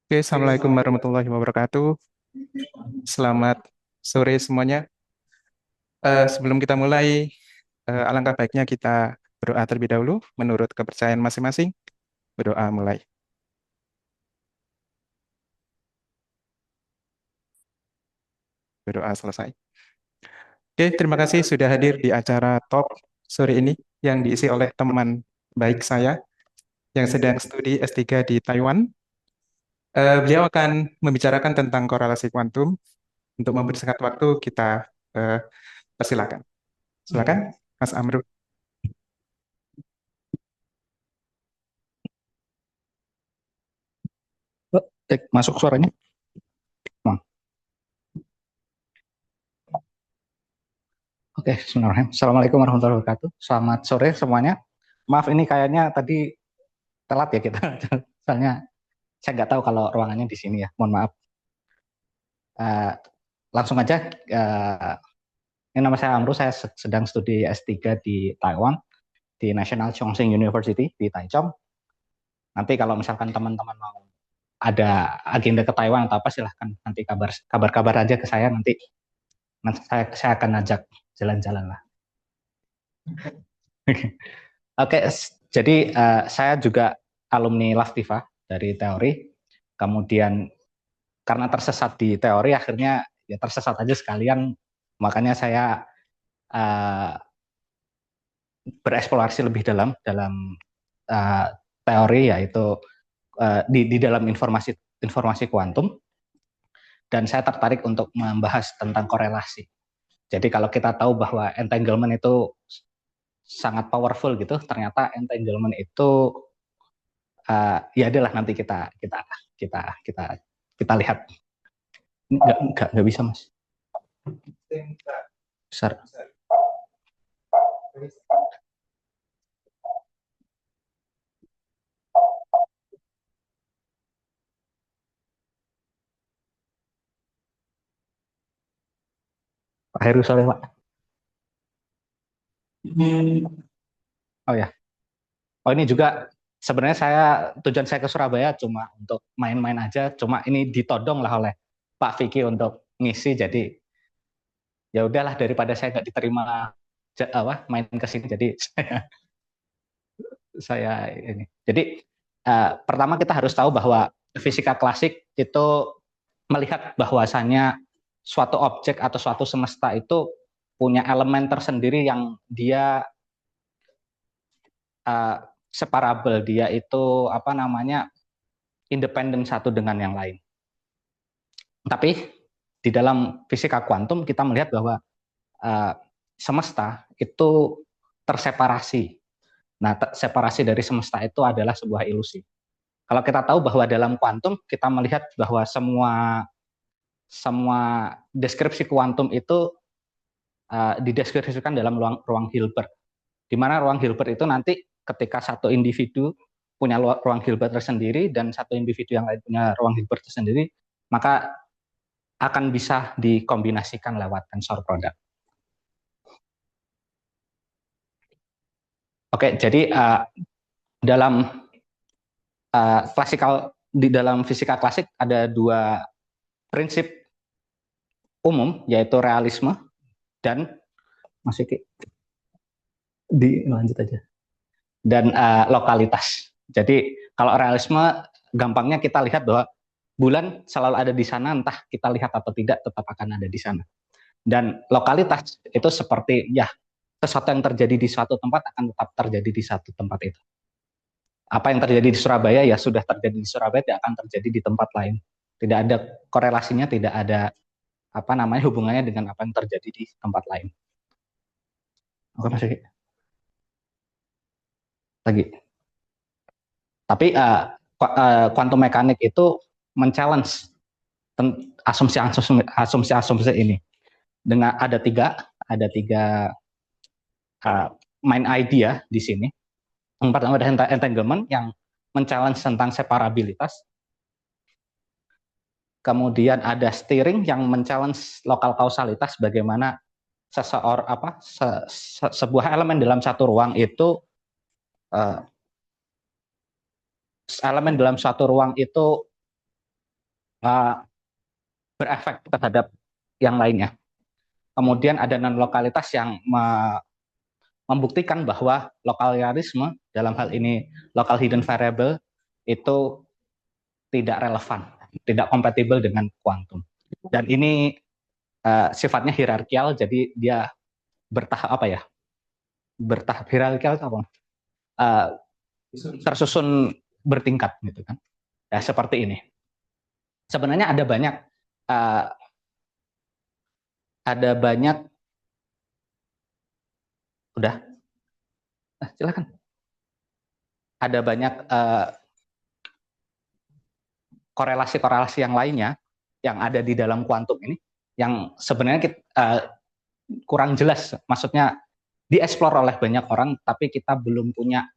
Oke, Assalamualaikum warahmatullahi wabarakatuh. Selamat sore semuanya. Sebelum kita mulai, alangkah baiknya kita berdoa terlebih dahulu menurut kepercayaan masing-masing. Berdoa mulai. Berdoa selesai. Oke, terima kasih sudah hadir di acara Talk sore ini yang diisi oleh teman baik saya yang sedang studi S3 di Taiwan. Beliau akan membicarakan tentang korelasi kuantum. Untuk mempersingkat waktu, kita persilakan. Silakan, Mas Amru. Masuk suaranya? Nah, Oke, Bismillahirrahmanirrahim. Assalamualaikum warahmatullahi wabarakatuh. Selamat sore semuanya. Maaf ini kayaknya tadi telat ya kita. Soalnya saya nggak tahu kalau ruangannya di sini ya. Mohon maaf. Eh, Langsung aja. Ini nama saya Amru. Saya sedang studi S3 di Taiwan di National Chongqing University di Taichung. Nanti kalau misalkan teman-teman mau ada agenda ke Taiwan atau apa silahkan nanti kabar aja ke saya nanti saya akan ajak jalan-jalan lah. Oke, jadi saya juga alumni Laftiva dari teori. Kemudian karena tersesat di teori, akhirnya ya tersesat aja sekalian. Makanya saya uh, bereksplorasi lebih dalam uh, teori, yaitu di dalam informasi kuantum. Dan saya tertarik untuk membahas tentang korelasi. Jadi kalau kita tahu bahwa entanglement itu sangat powerful gitu, ternyata entanglement itu ya adalah nanti kita lihat. Nggak bisa mas. Besar. Pak Heru Soleh pak. Oh ya. Oh ini juga sebenarnya tujuan saya ke Surabaya cuma untuk main-main aja. Cuma ini ditodong lah oleh Pak Vicky untuk ngisi. Jadi ya udahlah daripada saya nggak diterima main ke sini. Jadi saya ini. Jadi pertama kita harus tahu bahwa fisika klasik itu melihat bahwasannya suatu objek atau suatu semesta itu punya elemen tersendiri yang dia separabel, dia itu apa namanya independen satu dengan yang lain. Tapi di dalam fisika kuantum kita melihat bahwa semesta itu terseparasi. Nah, separasi dari semesta itu adalah sebuah ilusi. Kalau kita tahu bahwa dalam kuantum kita melihat bahwa semua deskripsi kuantum itu dideskripsikan dalam ruang Hilbert, di mana ruang Hilbert itu nanti ketika satu individu punya ruang Hilbert tersendiri dan satu individu yang lain punya ruang Hilbert tersendiri, maka akan bisa dikombinasikan lewat tensor produk. Oke, jadi dalam di dalam fisika klasik ada dua prinsip umum, yaitu realisme dan masih dilanjut aja, dan lokalitas. Jadi kalau realisme gampangnya kita lihat bahwa bulan selalu ada di sana, entah kita lihat atau tidak tetap akan ada di sana. Dan lokalitas itu seperti ya sesuatu yang terjadi di suatu tempat akan tetap terjadi di satu tempat itu. Apa yang terjadi di Surabaya ya sudah terjadi di Surabaya, tidak akan terjadi di tempat lain. Tidak ada korelasinya, tidak ada apa namanya hubungannya dengan apa yang terjadi di tempat lain. Oke masih lagi. Tapi quantum mechanics itu men-challenge asumsi-asumsi ini. Dengan ada tiga main idea di sini. Yang pertama ada entanglement yang men-challenge tentang separabilitas. Kemudian ada steering yang men-challenge lokal kausalitas, bagaimana sebuah elemen dalam satu ruang itu uh, berefek terhadap yang lainnya. Kemudian ada non-lokalitas yang membuktikan bahwa lokalisme dalam hal ini local hidden variable itu tidak relevan, tidak kompatibel dengan kuantum. Dan ini sifatnya hierarkial, jadi dia bertahap apa ya? Bertahap hierarkial apa? Uh, tersusun bertingkat gitu kan. Ya seperti ini. Sebenarnya uh, ada banyak udah silakan. Ada banyak korelasi-korelasi yang lainnya yang ada di dalam kuantum ini yang sebenarnya kita, kurang jelas, maksudnya dieksplor oleh banyak orang, tapi kita belum punya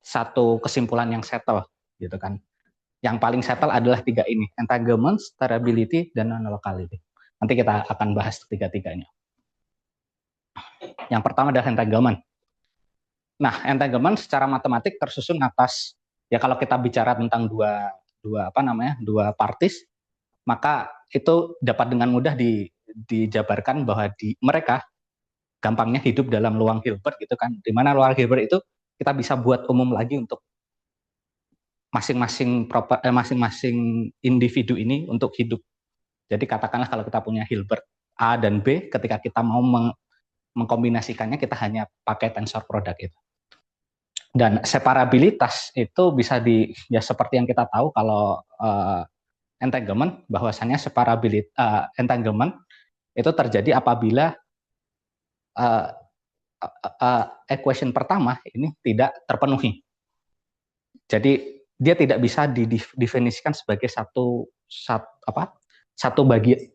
satu kesimpulan yang settle, gitu kan. Yang paling settle adalah tiga ini, entanglement, stability, dan non-locality. Nanti kita akan bahas tiga-tiganya. Yang pertama adalah entanglement. Nah, entanglement secara matematik tersusun atas, ya kalau kita bicara tentang dua parties, maka itu dapat dengan mudah dijabarkan bahwa mereka gampangnya hidup dalam ruang Hilbert gitu kan, di mana ruang Hilbert itu kita bisa buat umum lagi untuk masing-masing individu ini untuk hidup. Jadi katakanlah kalau kita punya Hilbert A dan B, ketika kita mau mengkombinasikannya kita hanya pakai tensor produk itu. Dan separabilitas itu bisa ya seperti yang kita tahu kalau entanglement, bahwasannya entanglement itu terjadi apabila equation pertama ini tidak terpenuhi. Jadi dia tidak bisa didefinisikan sebagai satu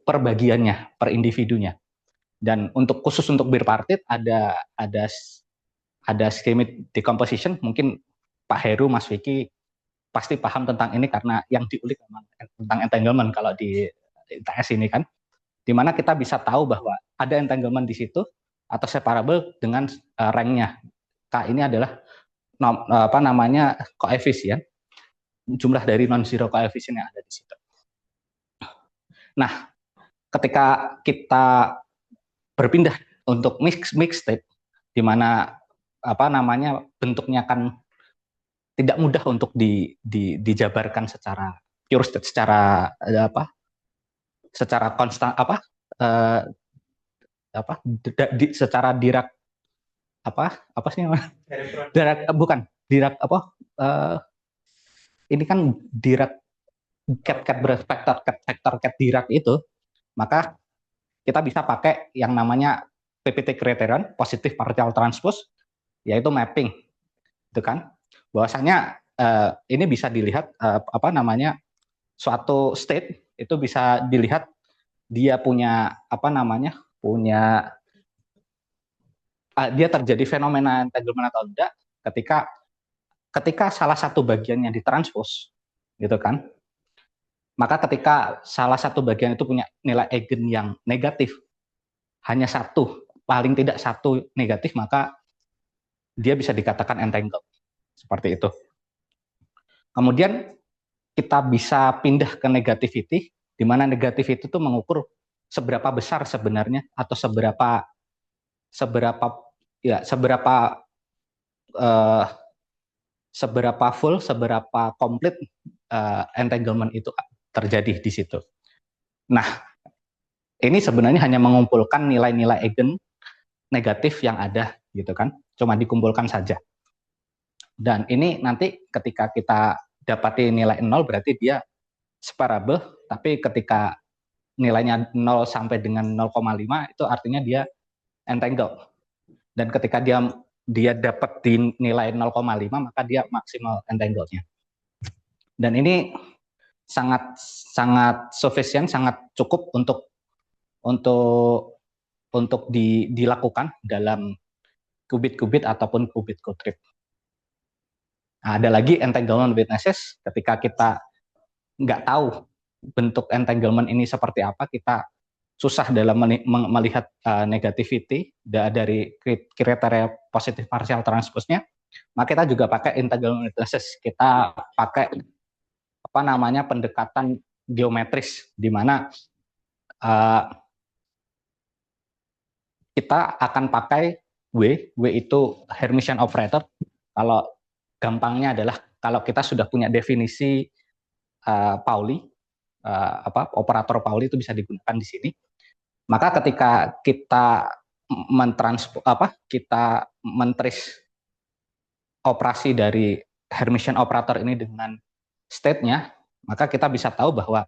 perbagiannya, per individunya. Dan khusus untuk bipartit ada schematic decomposition. Mungkin Pak Heru, Mas Vicky pasti paham tentang ini karena yang diulik memang tentang entanglement kalau di ITS ini kan, dimana kita bisa tahu bahwa ada entanglement di situ atau separable dengan ranknya. K ini adalah koefisien, jumlah dari non-zero koefisien yang ada di situ. Nah, ketika kita berpindah untuk mix state, di mana bentuknya kan tidak mudah untuk dijabarkan secara pure state, secara konstan secara Dirac bukan Dirac ini kan Dirac vector cat Dirac itu, maka kita bisa pakai yang namanya PPT criterion, positive partial transpose, yaitu mapping, itu kan. Bahwasanya ini bisa dilihat suatu state itu bisa dilihat dia punya dia terjadi fenomena entanglement atau tidak ketika salah satu bagiannya ditranspos, gitu kan. Maka ketika salah satu bagian itu punya nilai eigen yang negatif, hanya satu, paling tidak satu negatif, maka dia bisa dikatakan entangled. Seperti itu. Kemudian kita bisa pindah ke negativity, di mana negativity itu mengukur seberapa besar sebenarnya atau seberapa full, seberapa komplit entanglement itu terjadi di situ. Nah, ini sebenarnya hanya mengumpulkan nilai-nilai eigen negatif yang ada, gitu kan, cuma dikumpulkan saja. Dan ini nanti ketika kita dapati nilai 0 berarti dia separable, tapi ketika nilainya 0 sampai dengan 0,5 itu artinya dia entangled. Dan ketika dia dapat di nilai 0,5 maka dia maksimal entanglednya. Dan ini sangat sufficient, sangat cukup untuk dilakukan dalam qubit-qubit ataupun qubit co-trip. Nah, ada lagi entanglement witnesses, ketika kita nggak tahu bentuk entanglement ini seperti apa, kita susah dalam melihat negativity dari kriteria positif partial transpose-nya, maka kita juga pakai entanglement witnesses. Kita pakai pendekatan geometris, di mana kita akan pakai W itu Hermitian operator. Kalau gampangnya adalah kalau kita sudah punya definisi Pauli, operator Pauli itu bisa digunakan di sini. Maka ketika kita mentris operasi dari Hermitian operator ini dengan state-nya, maka kita bisa tahu bahwa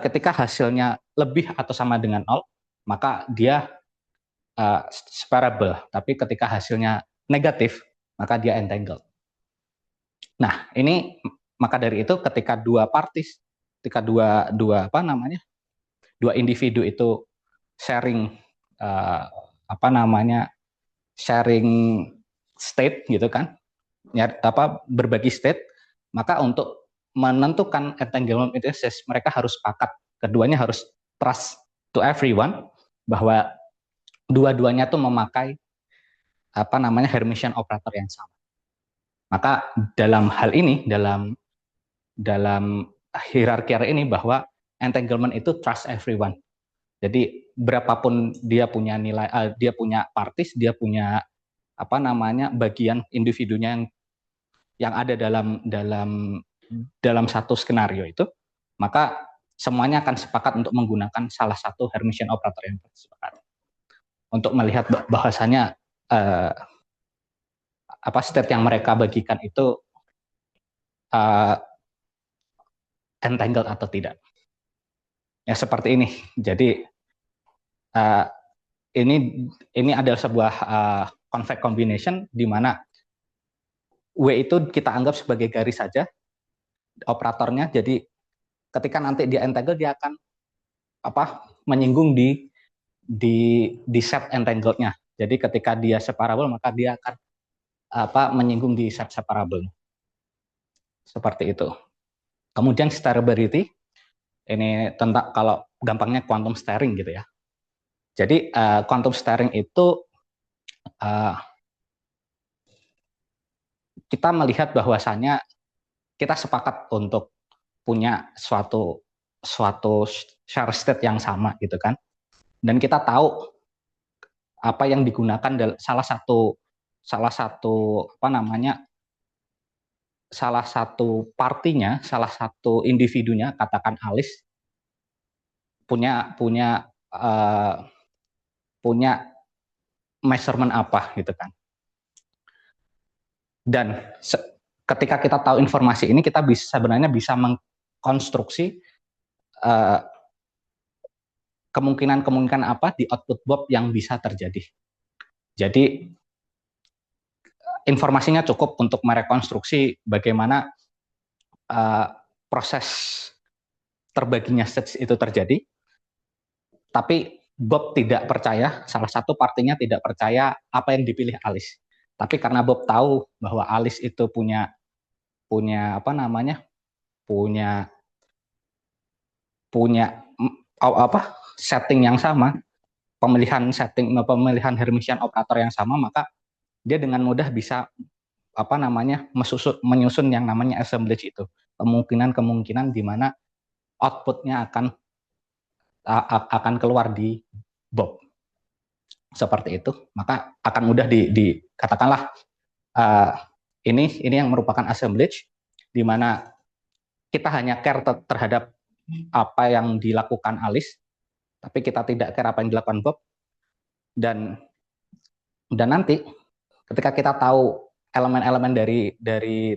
ketika hasilnya lebih atau sama dengan 0, maka dia separable. Tapi ketika hasilnya negatif, maka dia entangled. Nah, ini maka dari itu ketika dua individu itu sharing sharing state gitu kan, berbagi state, maka untuk menentukan entanglement indices mereka harus sepakat, keduanya harus trust to everyone bahwa dua-duanya tuh memakai Hermitian operator yang sama. Maka dalam hal ini, dalam hierarki ini, bahwa entanglement itu trust everyone. Jadi berapapun dia punya nilai, dia punya parties, dia punya bagian individunya yang ada dalam satu skenario itu, maka semuanya akan sepakat untuk menggunakan salah satu Hermitian operator yang sepakat untuk melihat bahwasanya state yang mereka bagikan itu entangled atau tidak. Ya seperti ini. Jadi ini adalah sebuah convex combination di mana W itu kita anggap sebagai garis saja operatornya. Jadi ketika nanti dia entangled, dia akan menyinggung di set entangled-nya. Jadi ketika dia separable, maka dia akan menyinggung di set separable. Seperti itu. Kemudian steerability, ini tentang kalau gampangnya quantum steering gitu ya. Jadi quantum steering itu kita melihat bahwasannya kita sepakat untuk punya suatu share state yang sama gitu kan. Dan kita tahu apa yang digunakan salah satu partinya, salah satu individunya, katakan Alice, punya measurement apa gitu kan. Dan ketika kita tahu informasi ini, kita sebenarnya bisa mengkonstruksi kemungkinan apa di output Bob yang bisa terjadi. Jadi informasinya cukup untuk merekonstruksi bagaimana proses terbaginya stage itu terjadi. Tapi Bob tidak percaya, salah satu partinya tidak percaya apa yang dipilih Alice. Tapi karena Bob tahu bahwa Alice itu punya setting yang sama, pemilihan Hermitian operator yang sama, maka dia dengan mudah bisa menyusun yang namanya assemblage itu, kemungkinan di mana outputnya akan keluar di Bob. Seperti itu, maka akan mudah dikatakanlah ini yang merupakan assemblage, di mana kita hanya care terhadap apa yang dilakukan Alice, tapi kita tidak care apa yang dilakukan Bob. Dan nanti ketika kita tahu elemen-elemen dari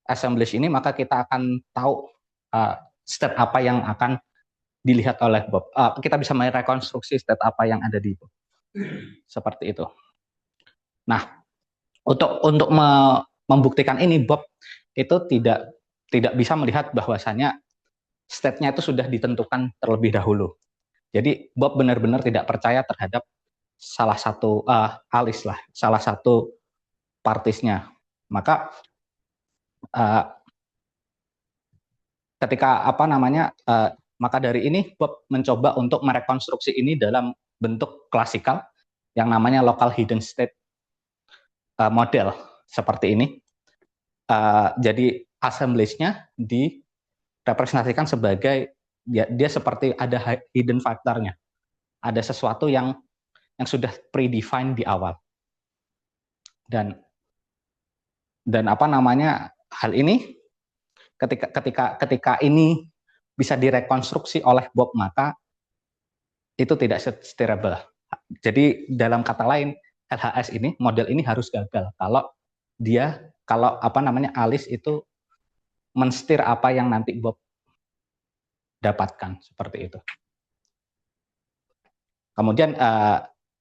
assemblage ini, maka kita akan tahu step apa yang akan dilihat oleh Bob. Kita bisa merekonstruksi step apa yang ada di Bob. Seperti itu. Nah, untuk membuktikan ini, Bob itu tidak bisa melihat bahwasannya state-nya itu sudah ditentukan terlebih dahulu. Jadi Bob benar-benar tidak percaya terhadap salah satu Alice lah, salah satu partisnya. Maka ketika maka dari ini Bob mencoba untuk merekonstruksi ini dalam bentuk klasikal yang namanya local hidden state model seperti ini. Jadi assemblage-nya representasikan sebagai dia seperti ada hidden factornya, ada sesuatu yang sudah predefined di awal. Dan apa namanya, hal ini ketika ini bisa direkonstruksi oleh Bob, maka itu tidak steerable. Jadi dalam kata lain, LHS ini, model ini harus gagal kalau Alice itu menstir apa yang nanti Bob dapatkan, seperti itu. Kemudian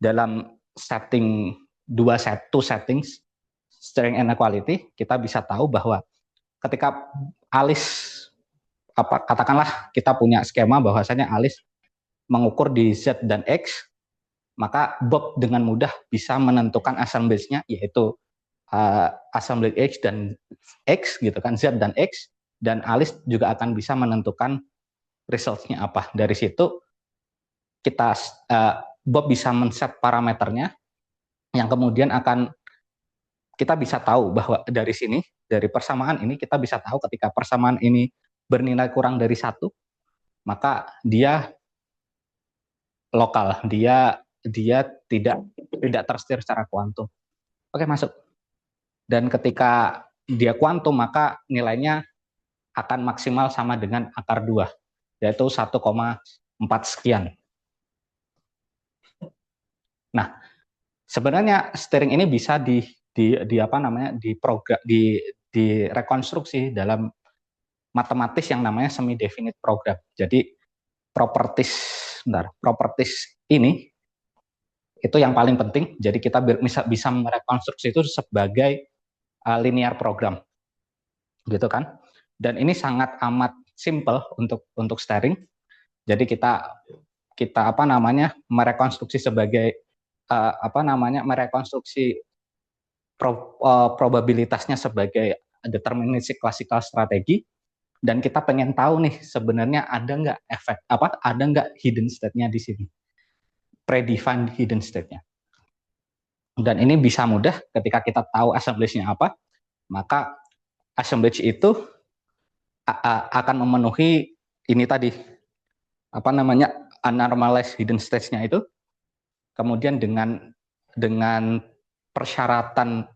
dalam setting two settings steering inequality, kita bisa tahu bahwa ketika Alice katakanlah kita punya skema bahwasanya Alice mengukur di Z dan X, maka Bob dengan mudah bisa menentukan assemblage-nya, yaitu assemblage X dan X gitu kan, Z dan X, dan Alice juga akan bisa menentukan result-nya apa. Dari situ kita Bob bisa men-set parameternya yang kemudian kita bisa tahu bahwa dari sini, dari persamaan ini kita bisa tahu ketika persamaan ini bernilai kurang dari 1, maka dia lokal, dia tidak terstir secara kuantum. Oke, masuk. Dan ketika dia kuantum, maka nilainya akan maksimal sama dengan akar 2, yaitu 1,4 sekian. Nah, sebenarnya steering ini bisa direkonstruksi dalam matematis yang namanya semi definite program. Jadi properties ini itu yang paling penting. Jadi kita bisa merekonstruksi itu sebagai linear program, gitu kan? Dan ini sangat amat simple untuk steering. Jadi kita merekonstruksi sebagai merekonstruksi probabilitasnya sebagai deterministic classical strategi, dan kita pengen tahu nih sebenarnya ada nggak hidden state-nya di sini, predefined hidden state-nya. Dan ini bisa mudah ketika kita tahu assemblage-nya apa, maka assemblage itu akan memenuhi ini tadi unnormalized hidden states-nya itu. Kemudian dengan persyaratan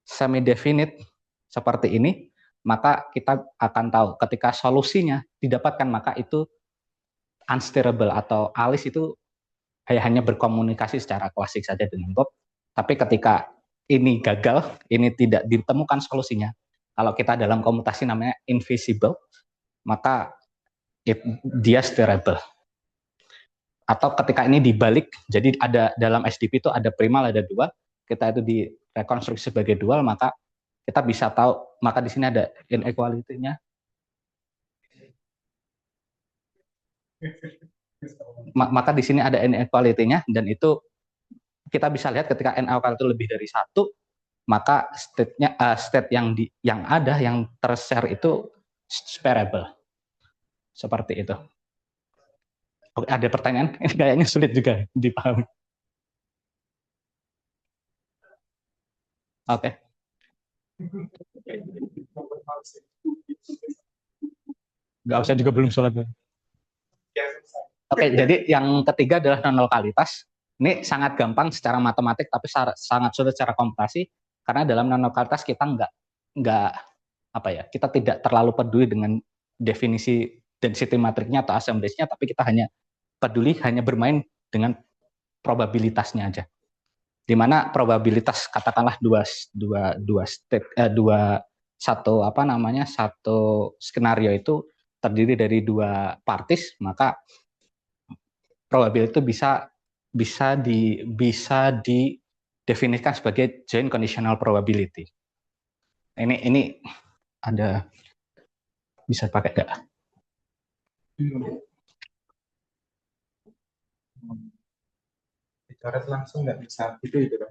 semi definite seperti ini, maka kita akan tahu ketika solusinya didapatkan, maka itu unsteerable, atau Alice itu hanya berkomunikasi secara klasik saja dengan Bob. Tapi ketika ini gagal, ini tidak ditemukan solusinya, kalau kita dalam komutasi namanya invisible, maka dia steerable. Atau ketika ini dibalik, jadi ada dalam SDP itu ada primal, ada dual, kita itu direkonstruksi sebagai dual, maka kita bisa tahu, maka di sini ada inequality-nya. Maka di sini ada inequality-nya, dan itu kita bisa lihat ketika n itu lebih dari 1, maka state yang ter-share itu sparable. Seperti itu. Oke, ada pertanyaan? Ini kayaknya sulit juga dipahami. Oke. Nggak usah juga, belum sholat. Oke, jadi yang ketiga adalah non-lokalitas. Ini sangat gampang secara matematik, tapi sangat sulit secara komputasi, karena dalam non-lokalitas kita kita tidak terlalu peduli dengan definisi density matriknya atau assemblage-nya, tapi kita hanya bermain dengan probabilitasnya aja. Di mana probabilitas katakanlah satu skenario itu terdiri dari 2 parties, maka probability itu bisa didefinisikan sebagai joint conditional probability. Ini ada, bisa pakai nggak? Dicoret langsung nggak bisa gitu kan?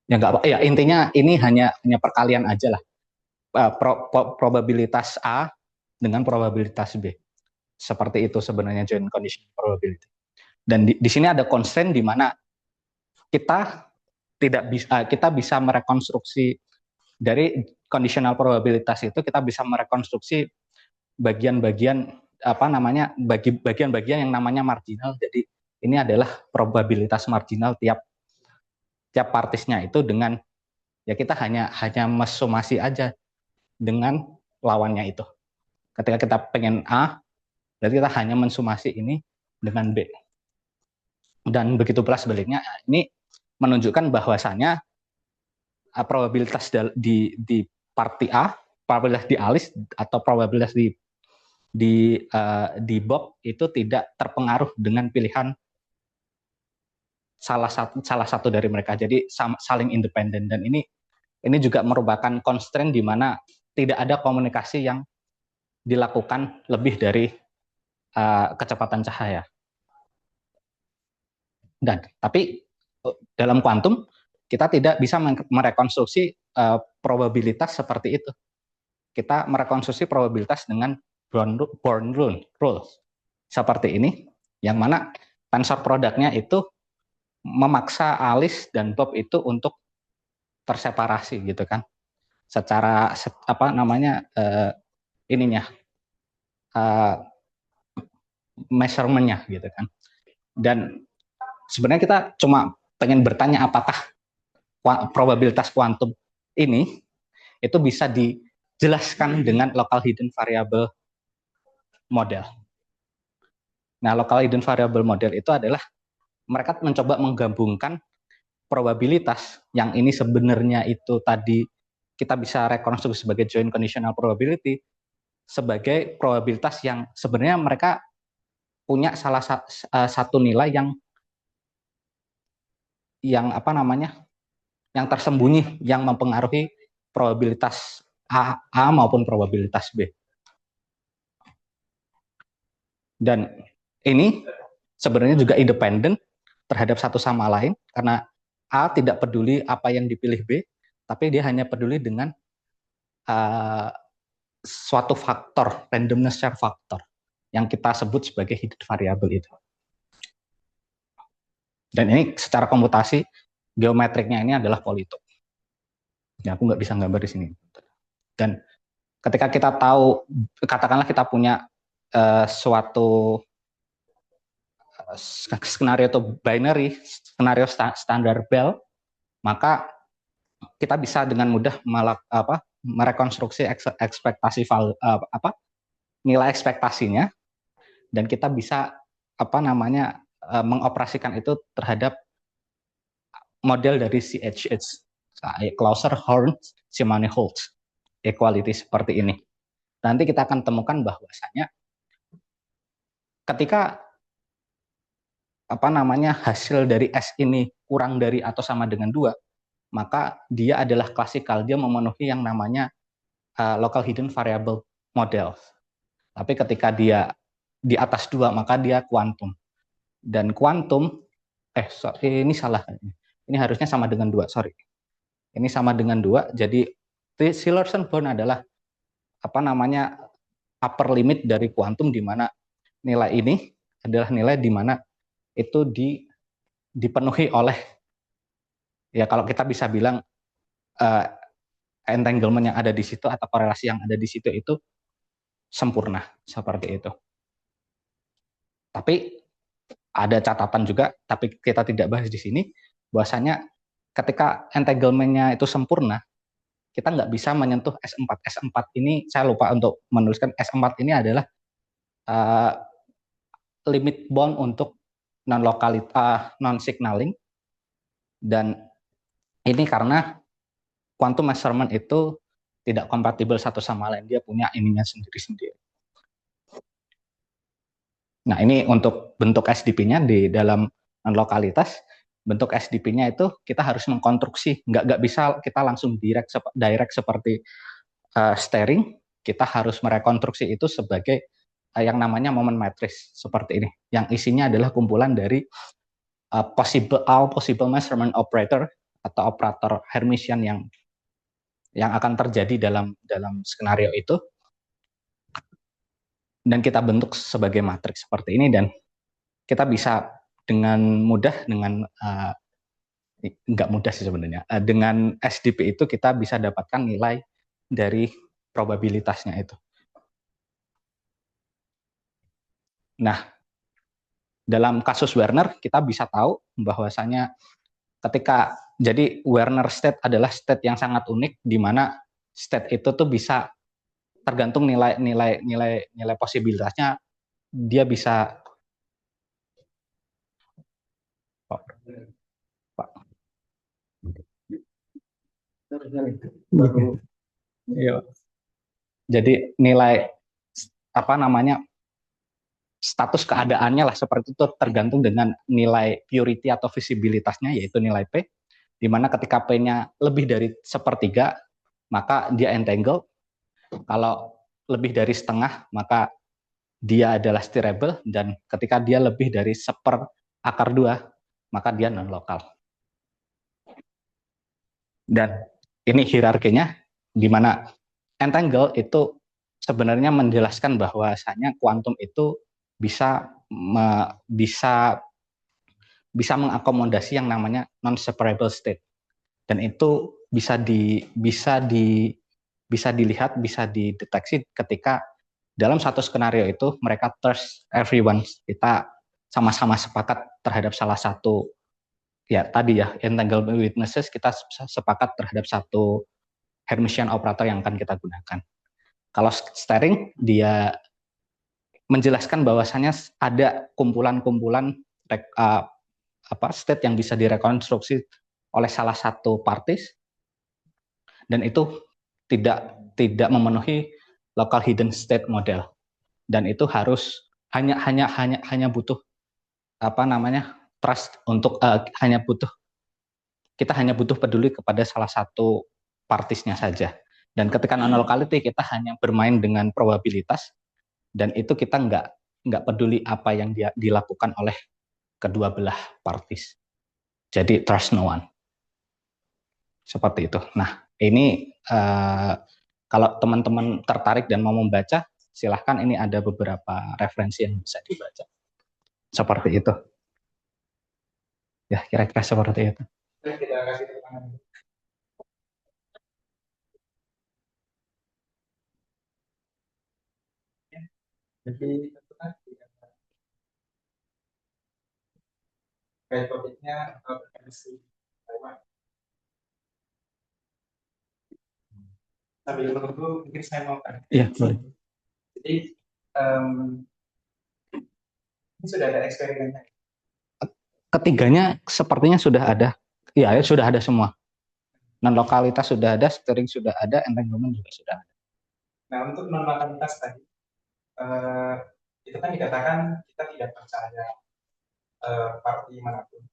Ya nggak apa, ya intinya ini hanya perkalian aja lah, probabilitas A dengan probabilitas B, seperti itu sebenarnya joint conditional probability. Dan di sini ada constraint di mana kita bisa merekonstruksi dari conditional probabilitas itu, kita bisa merekonstruksi bagian-bagian bagian-bagian yang namanya marginal. Jadi ini adalah probabilitas marginal tiap partisnya itu dengan ya kita hanya mesumasi aja dengan lawannya itu. Ketika kita pengen A, berarti kita hanya mensumasi ini dengan B. Dan begitu pula sebaliknya. Ini menunjukkan bahwasannya probabilitas di parti A, probabilitas di alis atau probabilitas di Bob itu tidak terpengaruh dengan pilihan salah satu dari mereka. Jadi saling independen, dan ini juga merupakan constraint di mana tidak ada komunikasi yang dilakukan lebih dari kecepatan cahaya. Dan tapi dalam kuantum kita tidak bisa merekonstruksi probabilitas seperti itu. Kita merekonstruksi probabilitas dengan Born rule seperti ini, yang mana tensor produknya itu memaksa Alice dan Bob itu untuk terseparasi gitu kan, secara measurementnya gitu kan. Dan sebenarnya kita cuma pengen bertanya apakah probabilitas kuantum ini itu bisa dijelaskan dengan local hidden variable model. Nah, local hidden variable model itu adalah mereka mencoba menggabungkan probabilitas yang ini sebenarnya itu tadi kita bisa rekonstruksi sebagai joint conditional probability sebagai probabilitas yang sebenarnya mereka punya salah satu nilai yang tersembunyi yang mempengaruhi probabilitas A maupun probabilitas B. Dan ini sebenarnya juga independen terhadap satu sama lain, karena A tidak peduli apa yang dipilih B, tapi dia hanya peduli dengan suatu faktor, randomness share factor, yang kita sebut sebagai hidden variable itu. Dan ini secara komputasi, geometriknya ini adalah polytope. Ya, aku nggak bisa gambar di sini. Dan ketika kita tahu, katakanlah kita punya suatu skenario atau binary, skenario standar Bell, maka kita bisa dengan mudah merekonstruksi ekspektasi nilai ekspektasinya, dan kita bisa mengoperasikan itu terhadap model dari CHH, Closure-Horn-Simony-Holtz equality seperti ini. Nanti kita akan temukan bahwasanya ketika hasil dari S ini kurang dari atau sama dengan 2, maka dia adalah klasikal, dia memenuhi yang namanya local hidden variable model. Tapi ketika dia di atas 2, maka dia kuantum. Dan kuantum, ini salah. Ini harusnya sama dengan 2, sorry. Ini sama dengan 2, jadi Shillerson-Bourne adalah upper limit dari kuantum, di mana nilai ini adalah nilai di mana itu dipenuhi oleh, ya kalau kita bisa bilang entanglement yang ada di situ atau korelasi yang ada di situ itu sempurna, seperti itu. Tapi ada catatan juga, tapi kita tidak bahas di sini, bahwasanya ketika entanglement-nya itu sempurna, kita nggak bisa menyentuh S4. S4 ini, saya lupa untuk menuliskan, S4 ini adalah limit bound untuk non-signaling, dan ini karena quantum measurement itu tidak kompatibel satu sama lain, dia punya ininya sendiri-sendiri. Nah, ini untuk bentuk SDP-nya di dalam non-lokalitas. Bentuk SDP-nya itu kita harus mengkonstruksi, nggak bisa kita langsung direct seperti steering, kita harus merekonstruksi itu sebagai yang namanya moment matrix seperti ini, yang isinya adalah kumpulan dari all possible measurement operator atau operator Hermitian yang akan terjadi dalam skenario itu, dan kita bentuk sebagai matriks seperti ini. Dan kita bisa dengan mudah, nggak mudah sih sebenarnya, dengan SDP itu kita bisa dapatkan nilai dari probabilitasnya itu. Nah, dalam kasus Werner kita bisa tahu bahwasanya ketika jadi Werner state adalah state yang sangat unik di mana state itu tuh bisa tergantung nilai posibilitasnya dia bisa jadi nilai apa namanya status keadaannya lah seperti itu tergantung dengan nilai purity atau visibilitasnya yaitu nilai P, di mana ketika P-nya lebih dari sepertiga maka dia entangled, kalau lebih dari setengah maka dia adalah steerable, dan ketika dia lebih dari akar 2 maka dia non lokal. Dan ini hierarkinya di mana entangle itu sebenarnya menjelaskan bahwasanya kuantum itu bisa bisa bisa mengakomodasi yang namanya non separable state, dan itu bisa dilihat, bisa dideteksi ketika dalam satu skenario itu mereka trust everyone, kita sama-sama sepakat terhadap salah satu, ya tadi ya entanglement witnesses, kita sepakat terhadap satu Hermitian operator yang akan kita gunakan. Kalau steering dia menjelaskan bahwasannya ada kumpulan-kumpulan state yang bisa direkonstruksi oleh salah satu parties, dan itu tidak memenuhi local hidden state model, dan itu harus hanya butuh trust untuk kita hanya butuh peduli kepada salah satu partisnya saja. Dan ketika non locality kita hanya bermain dengan probabilitas, dan itu kita nggak peduli apa yang dilakukan oleh kedua belah parties. Jadi trust no one. Seperti itu. Nah, ini kalau teman-teman tertarik dan mau membaca, silahkan, ini ada beberapa referensi yang bisa dibaca. Seperti itu. Ya, kira-kira seperti itu. Kita kasih tangan. Jadi itu kan kayak topiknya chemistry Taiwan. Sambil menunggu mungkin saya mau tanya. Iya, boleh. Jadi ini sudah ada eksperimennya. Ketiganya sepertinya sudah ada. Ya, sudah ada semua. Non lokalitas sudah ada, steering sudah ada, entanglement juga sudah ada. Nah, untuk non lokalitas tadi itu kan dikatakan kita tidak percaya parti manapun.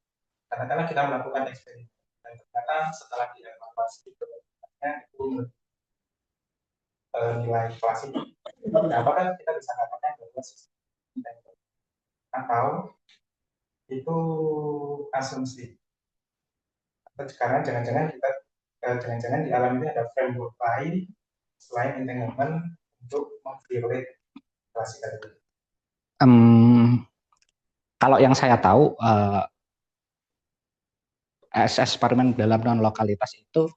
Kadang-kadang kita melakukan eksperimen dan ternyata setelah dievaluasi kebenarannya itu nilai klasik. Nah, apakah kita bisa katakan bahwa sistem atau itu asumsi? Karena jangan-jangan jangan-jangan di alam ini ada framework lain selain entanglement untuk memviolate klasik tadi. Kalau yang saya tahu, eksperimen dalam non lokalitas itu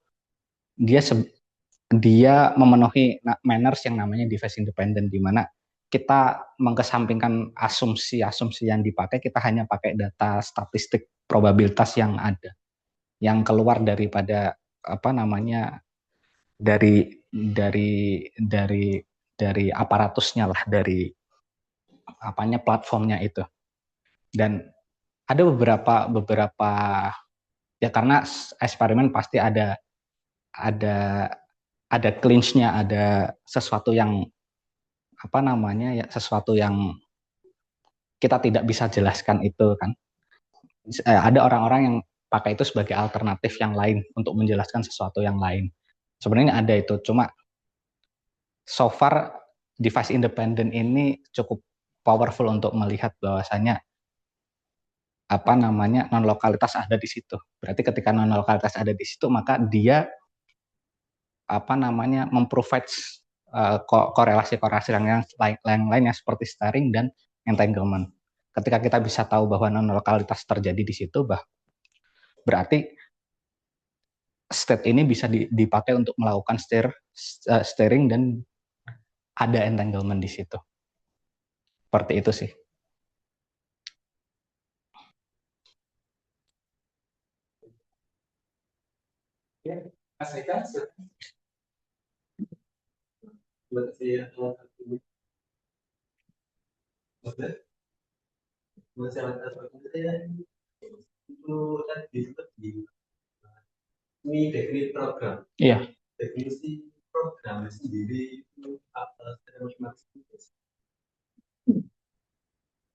dia memenuhi manners yang namanya device independent, di mana kita mengesampingkan asumsi-asumsi yang dipakai, kita hanya pakai data statistik probabilitas yang ada, yang keluar daripada dari aparatusnya lah, dari platformnya itu. Dan ada beberapa ya, karena eksperimen pasti ada clinch-nya, ada sesuatu yang sesuatu yang kita tidak bisa jelaskan itu kan. Ada orang-orang yang pakai itu sebagai alternatif yang lain untuk menjelaskan sesuatu yang lain. Sebenarnya ada itu, cuma so far device independent ini cukup powerful untuk melihat bahwasanya non lokalitas ada di situ. Berarti ketika non lokalitas ada di situ, maka dia memprovide korelasi-korelasi yang lainnya seperti steering dan entanglement. Ketika kita bisa tahu bahwa non lokalitas terjadi di situ, berarti state ini bisa dipakai untuk melakukan steering dan ada entanglement di situ. Seperti itu sih. Iya,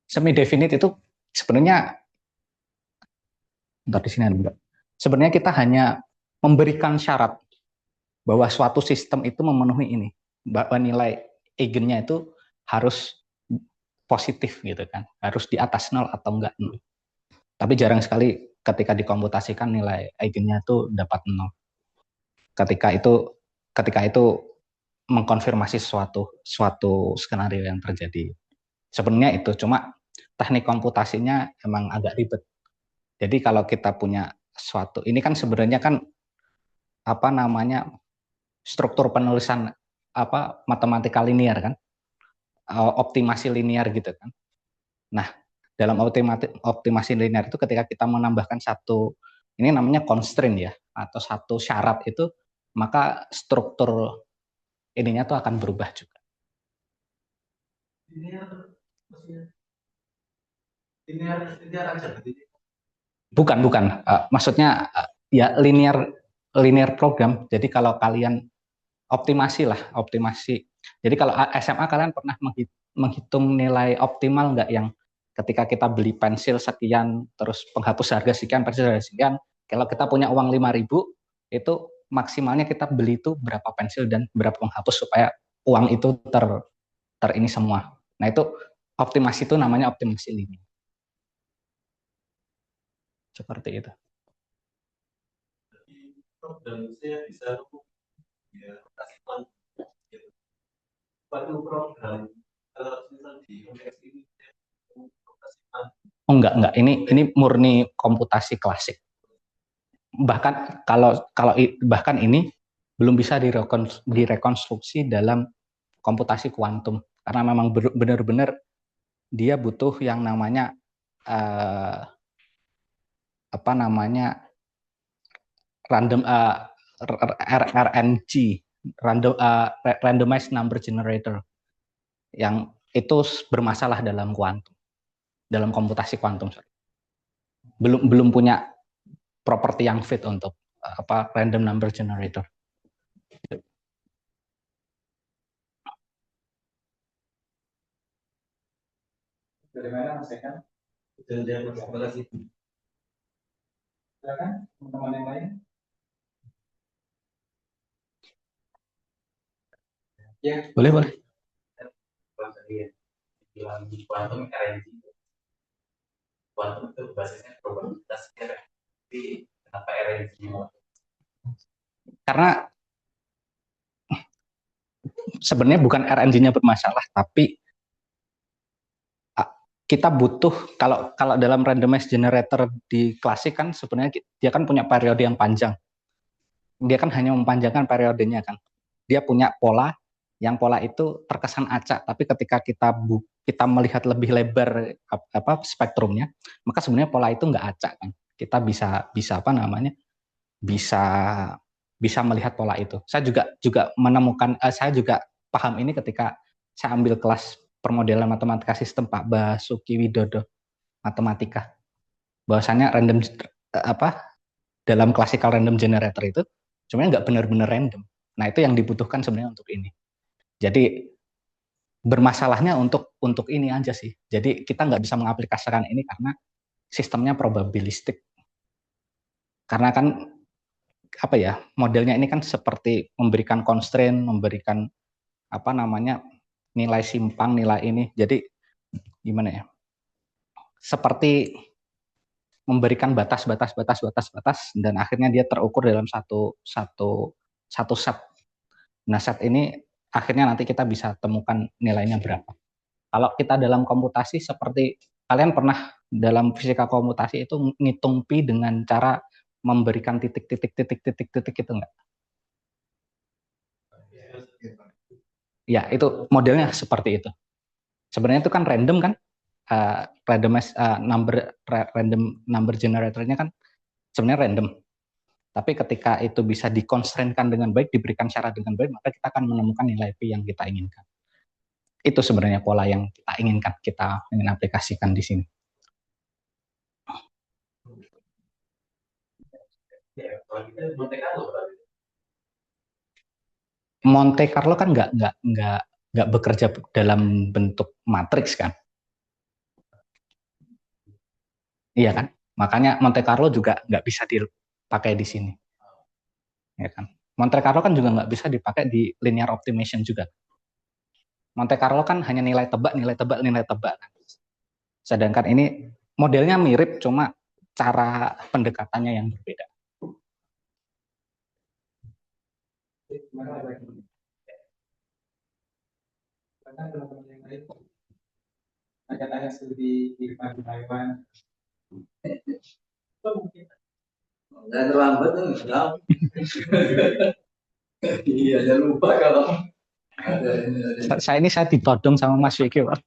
semi definite itu sebenarnya, bentar di sini ada. Sebenarnya kita hanya memberikan syarat bahwa suatu sistem itu memenuhi ini, bahwa nilai eigennya itu harus positif gitu kan, harus di atas nol atau enggak nol. Tapi jarang sekali ketika dikomputasikan nilai eigennya itu dapat nol. Ketika itu mengkonfirmasi suatu skenario yang terjadi. Sebenarnya itu cuma teknik komputasinya emang agak ribet. Jadi kalau kita punya suatu, ini kan sebenarnya kan apa namanya, struktur penulisan apa matematika linear kan, optimasi linear gitu kan. Nah, dalam optimasi linear itu ketika kita menambahkan satu, ini namanya constraint ya, atau satu syarat itu, maka struktur ininya tuh akan berubah juga. Bukan. Maksudnya ya linear program. Jadi kalau kalian optimasi. Jadi kalau SMA kalian pernah menghitung nilai optimal nggak, yang ketika kita beli pensil sekian, terus penghapus harga sekian, pensil harga sekian, kalau kita punya uang 5.000, itu maksimalnya kita beli itu berapa pensil dan berapa penghapus supaya uang itu ter ini semua. Nah itu optimasi, itu namanya optimasi linear. Seperti itu. Oh enggak. Ini murni komputasi klasik. Bahkan bahkan ini belum bisa direkonstruksi dalam komputasi kuantum, karena memang benar-benar dia butuh yang namanya apa namanya random RNG, randomized number generator, yang itu bermasalah dalam komputasi kuantum. Belum punya properti yang fit untuk random number generator. Dari mana Mas Ekan? Terima kasih. Silakan teman-teman yang lain. Ya, boleh. Kuantum RNG. Kuantum itu basisnya probabilitas, tapi kenapa RNG? Karena sebenarnya bukan RNG-nya bermasalah, tapi kita butuh, kalau dalam randomized generator di klasik kan sebenarnya dia kan punya periode yang panjang. Dia kan hanya memanjangkan periodenya kan. Dia punya pola, yang pola itu terkesan acak, tapi ketika kita melihat lebih lebar spektrumnya, maka sebenarnya pola itu nggak acak kan. Kita bisa apa namanya? Bisa melihat pola itu. Saya juga menemukan, saya juga paham ini ketika saya ambil kelas permodelan matematika sistem Pak Basuki Widodo matematika. Bahwasanya dalam classical random generator itu sebenarnya nggak benar-benar random. Nah itu yang dibutuhkan sebenarnya untuk ini. Jadi bermasalahnya untuk ini aja sih. Jadi kita nggak bisa mengaplikasikan ini karena sistemnya probabilistik. Karena kan apa ya, modelnya ini kan seperti memberikan constraint, memberikan apa namanya nilai simpang, nilai ini. Jadi gimana ya? Seperti memberikan batas dan akhirnya dia terukur dalam satu set. Nah, set ini akhirnya nanti kita bisa temukan nilainya berapa. Kalau kita dalam komputasi, seperti kalian pernah dalam fisika komputasi itu ngitung pi dengan cara memberikan titik itu enggak? Ya, itu modelnya seperti itu. Sebenarnya itu kan random kan? Random number generatornya kan sebenarnya random. Tapi ketika itu bisa dikonstrainkan dengan baik, diberikan syarat dengan baik, maka kita akan menemukan nilai P yang kita inginkan. Itu sebenarnya pola yang kita inginkan, kita ingin aplikasikan di sini. Monte Carlo kan nggak bekerja dalam bentuk matriks kan, iya kan? Makanya Monte Carlo juga nggak bisa dipakai di sini, ya kan? Monte Carlo kan juga nggak bisa dipakai di linear optimization juga. Monte Carlo kan hanya nilai tebak, nilai tebak, nilai tebak. Sedangkan ini modelnya mirip, cuma cara pendekatannya yang berbeda. Tanya studi di Taiwan. Nggak terlambat tuh, iya, jangan lupa kalau Saya ditodong sama Mas Vicky, Pak.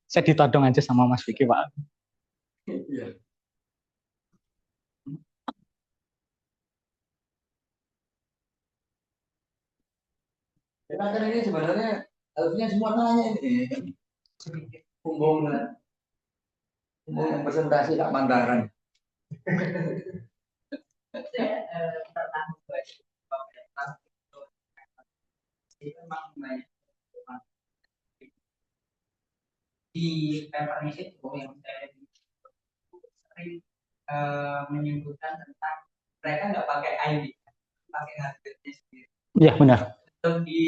Saya ditodong aja sama Mas Vicky, Pak. iya. Kita kan ini sebenarnya harusnya semua nanya ini. Hubungan yang presentasi Kak Mandaran. Di papernya itu yang saya sering menyebutkan tentang mereka nggak pakai ID, pakai hardware sendiri. Iya, benar. Untuk di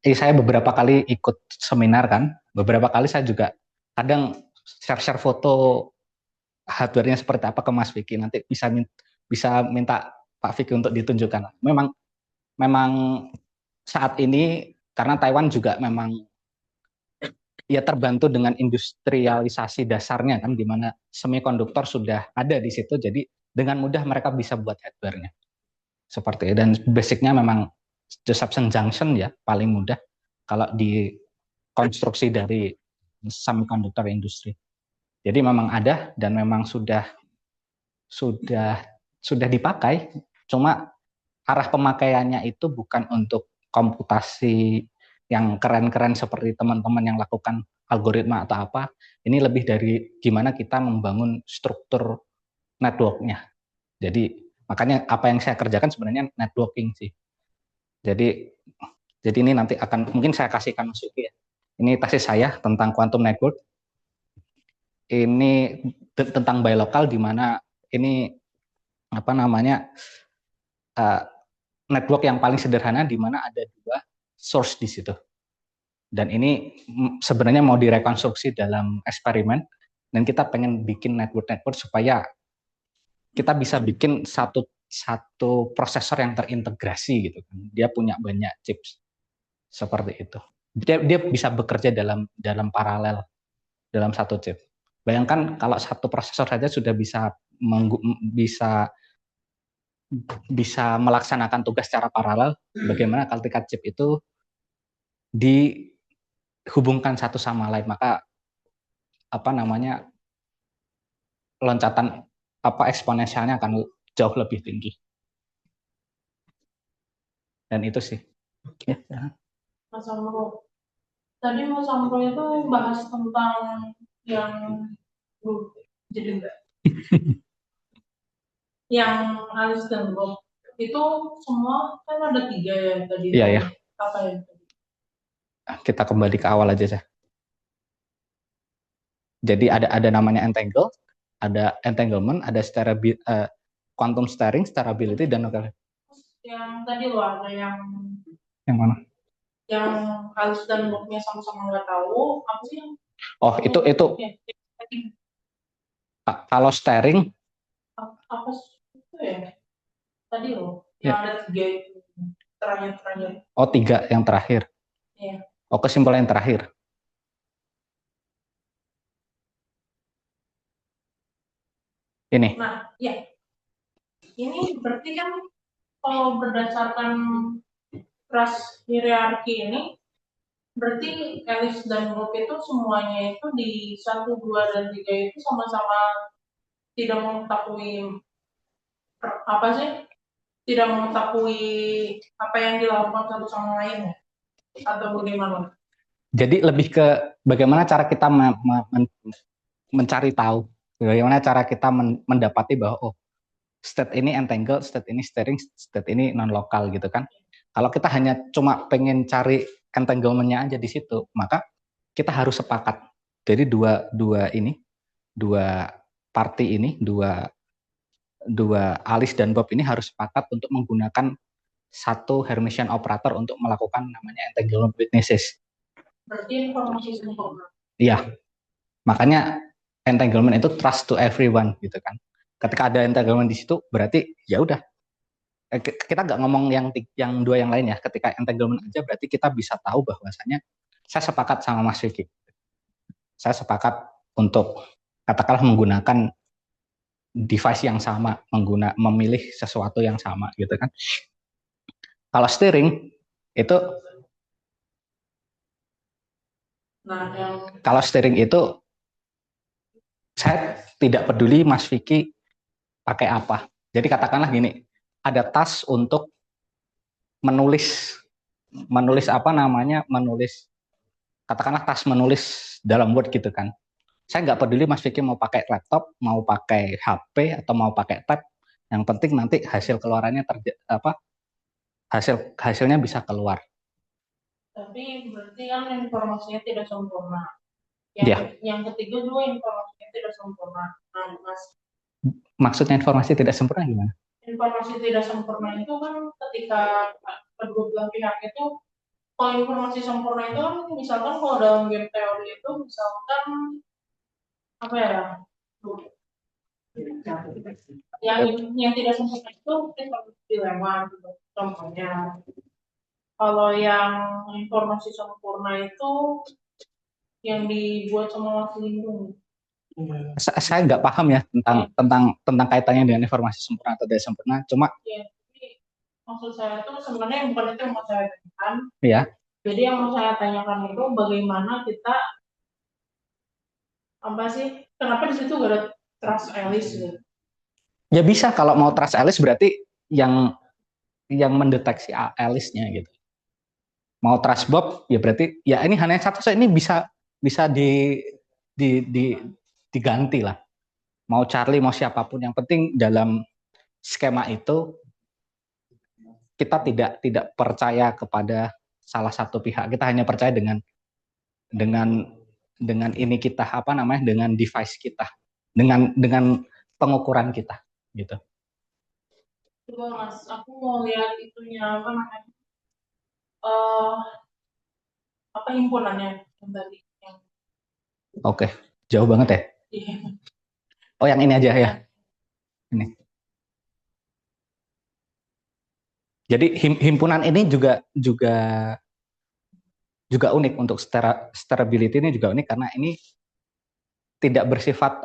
Saya beberapa kali ikut seminar kan, beberapa kali saya juga kadang share foto hardware-nya seperti apa ke Mas Vicky, nanti bisa minta Pak Vicky untuk ditunjukkan. Memang saat ini karena Taiwan juga memang ya terbantu dengan industrialisasi dasarnya kan, di mana semikonduktor sudah ada di situ, jadi dengan mudah mereka bisa buat hardware-nya seperti itu. Dan basicnya memang Josephson Junction ya paling mudah kalau di konstruksi dari semiconductor industri. Jadi memang ada dan memang sudah sudah dipakai, cuma arah pemakaiannya itu bukan untuk komputasi yang keren-keren seperti teman-teman yang lakukan algoritma atau apa. Ini lebih dari gimana kita membangun struktur network-nya. Jadi makanya apa yang saya kerjakan sebenarnya networking sih. Jadi ini nanti akan mungkin saya kasihkan Mas Yuki ya. Ini tesis saya tentang quantum network. Ini tentang buy lokal, di mana ini apa namanya network yang paling sederhana, di mana ada dua source di situ. Dan ini sebenarnya mau direkonstruksi dalam eksperimen, dan kita pengen bikin network supaya kita bisa bikin satu prosesor yang terintegrasi gitu kan. Dia punya banyak chips seperti itu. Dia bisa bekerja dalam paralel dalam satu chip. Bayangkan kalau satu prosesor saja sudah bisa bisa melaksanakan tugas secara paralel, bagaimana ketika chip itu dihubungkan satu sama lain, maka apa namanya loncatan eksponensialnya akan jauh lebih tinggi. Dan itu sih. Ya. Mas Amro, tadi Mas Amro itu bahas tentang yang jadi enggak yang alis dan Bob itu semua kan ada 3 ya tadi. Iya, ya. Apa ya? Kita kembali ke awal aja. Jadi ada namanya entangle, ada entanglement, ada quantum steering, stability, dan Yang tadi loh ada yang mana? Yang halus dan Bobnya sama-sama nggak tahu apa sih yang itu kalau steering apa itu ya tadi loh yang ada 3 itu terakhir. 3 yang terakhir. Iya. Kesimpulan yang terakhir. Ini. Nah, ya. Ini berarti kan kalau berdasarkan ras hierarki ini Berarti Alice dan Bob itu semuanya itu di 1, 2, dan 3 itu sama-sama tidak mengetahui apa sih? Tidak mengetahui apa yang dilakukan satu sama lain ya? Atau bagaimana? Jadi lebih ke bagaimana cara kita mencari tahu, bagaimana cara kita mendapati bahwa oh state ini entangled, state ini steering, state ini non lokal gitu kan. Kalau kita hanya cuma pengen cari entanglement-nya aja di situ, maka kita harus sepakat. Jadi dua party ini, dua Alice dan Bob ini harus sepakat untuk menggunakan satu Hermitian operator untuk melakukan namanya entanglement witnesses. Berarti informasi sempurna. Iya, makanya entanglement itu trust to everyone gitu kan. Ketika ada entanglement di situ, berarti ya udah. Kita nggak ngomong yang dua yang lain ya. Ketika entanglement aja, berarti kita bisa tahu bahwasanya saya sepakat sama Mas Vicky. Saya sepakat untuk katakanlah menggunakan device yang sama, memilih sesuatu yang sama gitu kan. Kalau steering itu kalau steering itu saya tidak peduli Mas Vicky pakai apa. Jadi katakanlah gini, ada task untuk menulis apa namanya, katakanlah task menulis dalam Word gitu kan. Saya nggak peduli Mas Vicky mau pakai laptop, mau pakai HP atau mau pakai tab. Yang penting nanti hasil keluarannya hasilnya bisa keluar. Tapi berarti kan informasinya tidak sempurna. Yang ketiga juga informasinya tidak sempurna. Nah, Mas. Maksudnya informasi tidak sempurna gimana? Informasi tidak sempurna itu kan ketika kedua belah pihak itu, kalau informasi sempurna itu kan misalkan kalau dalam game teori itu misalkan apa ya? Yang tidak sempurna itu dilema gitu. Contohnya, kalau yang informasi sempurna itu yang dibuat sama Mas Lindung. Saya nggak paham ya tentang kaitannya dengan informasi sempurna atau tidak sempurna. Cuma maksud saya itu sebenarnya bukan itu yang mau saya tanyakan. Ya. Jadi yang mau saya tanyakan itu bagaimana kita apa sih? Kenapa di situ gak ada trust Alice gitu? Ya bisa, kalau mau trust Alice berarti yang mendeteksi Alice-nya gitu. Mau trust Bob ya berarti ya ini hanya satu ini bisa diganti lah. Mau Charlie mau siapapun, yang penting dalam skema itu kita tidak percaya kepada salah satu pihak. Kita hanya percaya dengan ini kita dengan device kita, dengan pengukuran kita gitu. Coba Mas, aku mau lihat itunya apa namanya? Apa himpunannya yang tadi? Oke, jauh banget ya. Oh, yang ini aja ya. Ini. Jadi himpunan ini juga unik untuk steerability ini juga unik karena ini tidak bersifat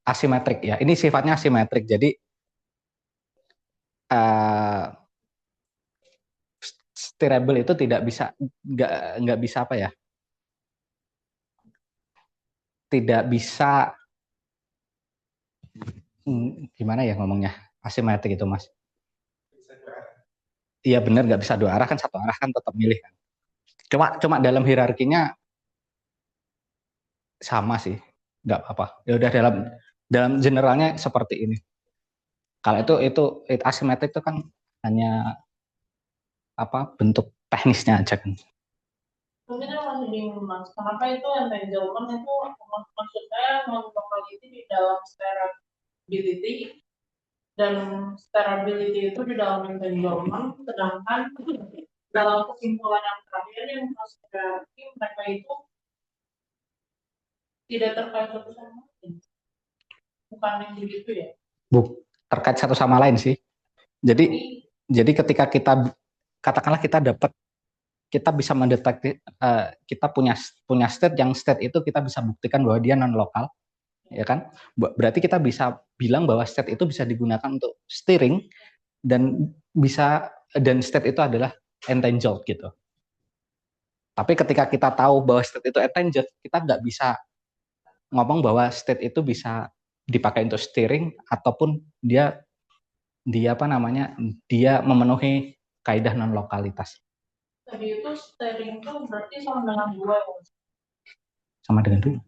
asimetrik ya. Ini sifatnya asimetrik. Jadi steerable itu tidak bisa nggak bisa apa ya? Tidak bisa gimana ya ngomongnya? Asimetrik itu, Mas. Iya benar, nggak bisa dua arah kan, satu arah kan tetap milih kan. Cuma dalam hierarkinya sama sih, nggak apa. Ya udah dalam generalnya seperti ini. Kalau itu asimetrik itu kan hanya bentuk teknisnya aja kan. Mungkin saya masih bingung Mas, kenapa itu entanglement itu maksud saya non-locality di dalam steerability dan steerability itu di dalam entanglement, sedangkan dalam kesimpulan yang terakhir yang berarti mereka itu tidak terkait satu sama lain. Bukan yang begitu ya? Terkait satu sama lain sih. Jadi ketika kita katakanlah kita bisa mendeteksi, kita punya state yang state itu kita bisa buktikan bahwa dia non lokal, ya kan? Berarti kita bisa bilang bahwa state itu bisa digunakan untuk steering dan state itu adalah entangled gitu. Tapi ketika kita tahu bahwa state itu entangled, kita nggak bisa ngomong bahwa state itu bisa dipakai untuk steering ataupun dia dia memenuhi kaidah non lokalitas. Tadi itu steering itu berarti sama dengan dua ya? Sama dengan dulu.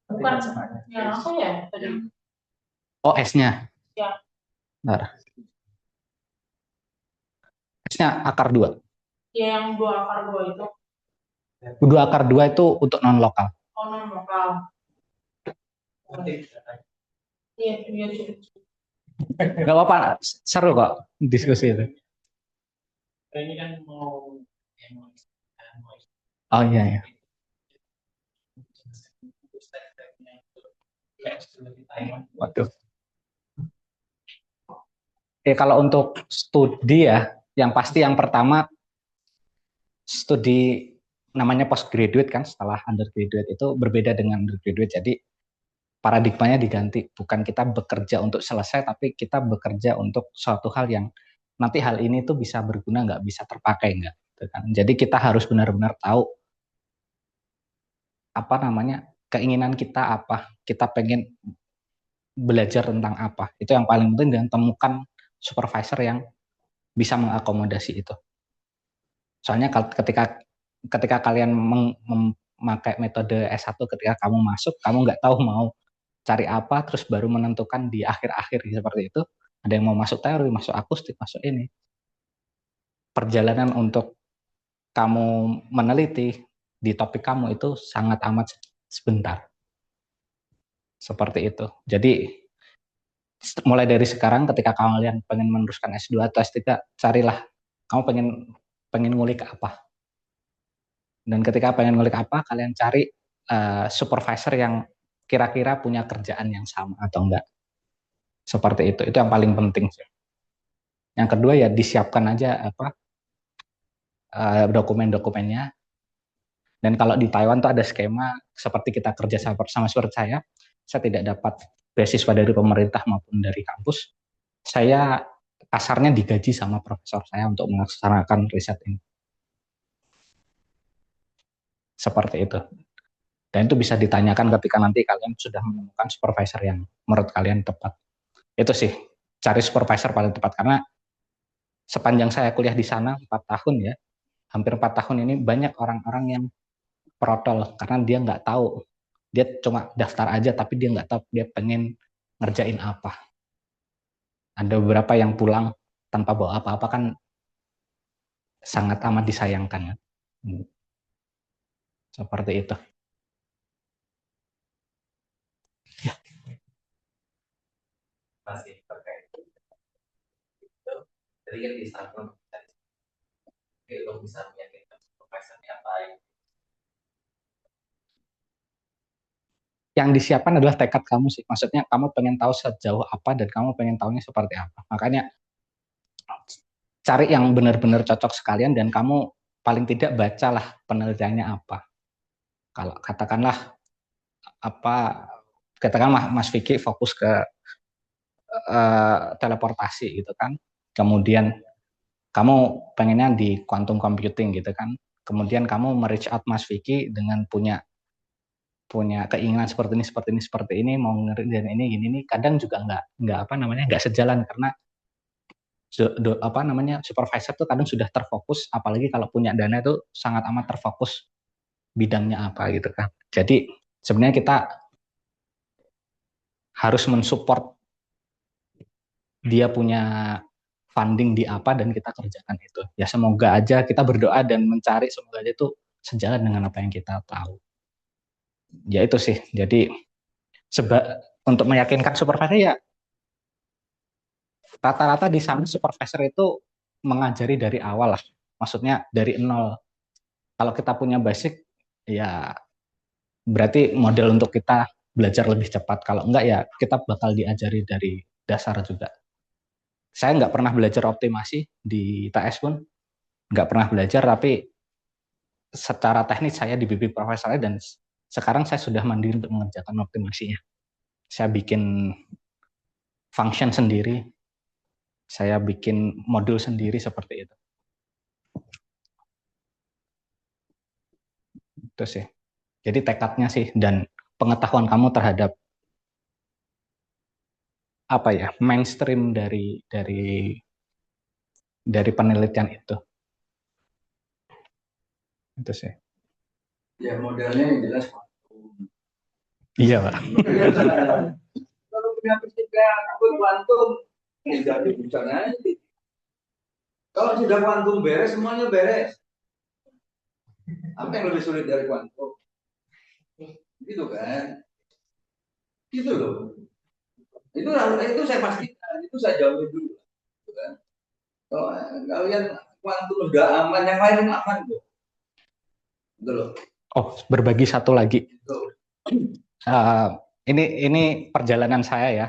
Bukan yang apa ya tadi? Oh, S-nya. Ya. Bentar. S-nya akar 2. Ya, yang 2 akar 2 itu. 2 akar 2 itu untuk non lokal. Oh, non lokal. Iya, iya. Gak apa-apa, seru kok diskusi itu. Ini kan mau Oh iya. Waduh. Kalau untuk studi ya, yang pasti yang pertama studi namanya postgraduate kan, setelah undergraduate itu berbeda dengan undergraduate. Jadi paradigmanya diganti, bukan kita bekerja untuk selesai, tapi kita bekerja untuk suatu hal yang nanti hal ini tuh bisa berguna nggak, bisa terpakai nggak. Jadi kita harus benar-benar tahu keinginan kita apa, kita pengen belajar tentang apa. Itu yang paling penting, dan temukan supervisor yang bisa mengakomodasi itu. Soalnya ketika kalian memakai metode S1, ketika kamu masuk, kamu nggak tahu mau cari apa, terus baru menentukan di akhir-akhir seperti itu. Ada yang mau masuk teori, masuk akustik, masuk ini. Perjalanan untuk kamu meneliti di topik kamu itu sangat amat sebentar. Seperti itu. Jadi mulai dari sekarang ketika kalian pengen meneruskan S2 atau S3, carilah kamu pengen ngulik apa. Dan ketika pengen ngulik apa, kalian cari supervisor yang kira-kira punya kerjaan yang sama atau enggak. Seperti itu yang paling penting. Yang kedua ya disiapkan aja dokumen-dokumennya. Dan kalau di Taiwan tuh ada skema seperti kita kerja sama seperti saya tidak dapat beasiswa dari pemerintah maupun dari kampus. Saya kasarnya digaji sama profesor saya untuk melaksanakan riset ini. Seperti itu. Dan itu bisa ditanyakan ketika nanti kalian sudah menemukan supervisor yang menurut kalian tepat. Itu sih, cari supervisor paling tepat. Karena sepanjang saya kuliah di sana 4 tahun ya, hampir 4 tahun ini banyak orang-orang yang protol karena dia nggak tahu, dia cuma daftar aja tapi dia nggak tahu dia pengen ngerjain apa. Ada beberapa yang pulang tanpa bawa apa-apa, kan sangat amat disayangkan. Seperti itu. Ya. masih terkait itu. Jadi kan di sana lo bisa meyakinkan supervisornya apa Yang disiapkan adalah tekad kamu sih. Maksudnya kamu pengen tahu sejauh apa dan kamu pengen tahunya seperti apa. Makanya cari yang benar-benar cocok sekalian, dan kamu paling tidak bacalah penelitiannya apa. Kalau katakanlah Mas Vicky fokus ke teleportasi gitu kan. Kemudian kamu pengennya di quantum computing gitu kan. Kemudian kamu reach out Mas Vicky dengan punya keinginan seperti ini, mau ngerjain ini gini, kadang juga nggak sejalan karena supervisor tuh kadang sudah terfokus, apalagi kalau punya dana itu sangat amat terfokus bidangnya apa gitu kan. Jadi sebenarnya kita harus mensupport dia punya funding di apa dan kita kerjakan itu. Ya semoga aja kita berdoa dan mencari, semoga aja itu sejalan dengan apa yang kita tahu. Ya itu sih. Jadi untuk meyakinkan supervisor ya rata-rata di sana supervisor itu mengajari dari awal lah. Maksudnya dari nol. Kalau kita punya basic ya berarti model untuk kita belajar lebih cepat. Kalau enggak ya kita bakal diajari dari dasar juga. Saya nggak pernah belajar optimasi di ITS pun, nggak pernah belajar, tapi secara teknis saya dibimbing profesornya dan sekarang saya sudah mandiri untuk mengerjakan optimasinya. Saya bikin function sendiri, saya bikin modul sendiri seperti itu. Itu sih. Jadi tekadnya sih dan pengetahuan kamu terhadap apa ya mainstream dari penelitian itu sih. Ya modelnya yang jelas kuantum. Iya Pak. Kalau punya fisika kuantum, tidak dibincang aja. Kalau sudah kuantum beres, semuanya beres. Apa yang lebih sulit dari kuantum? Gitu kan? Gitu loh. Itu saya pastikan, itu saya jawab dulu. Gitu kan? Kalau kalian kuantum udah aman, yang lain aman kok. Gitu loh. Oh, berbagi satu lagi. Gitu. Ini perjalanan saya ya.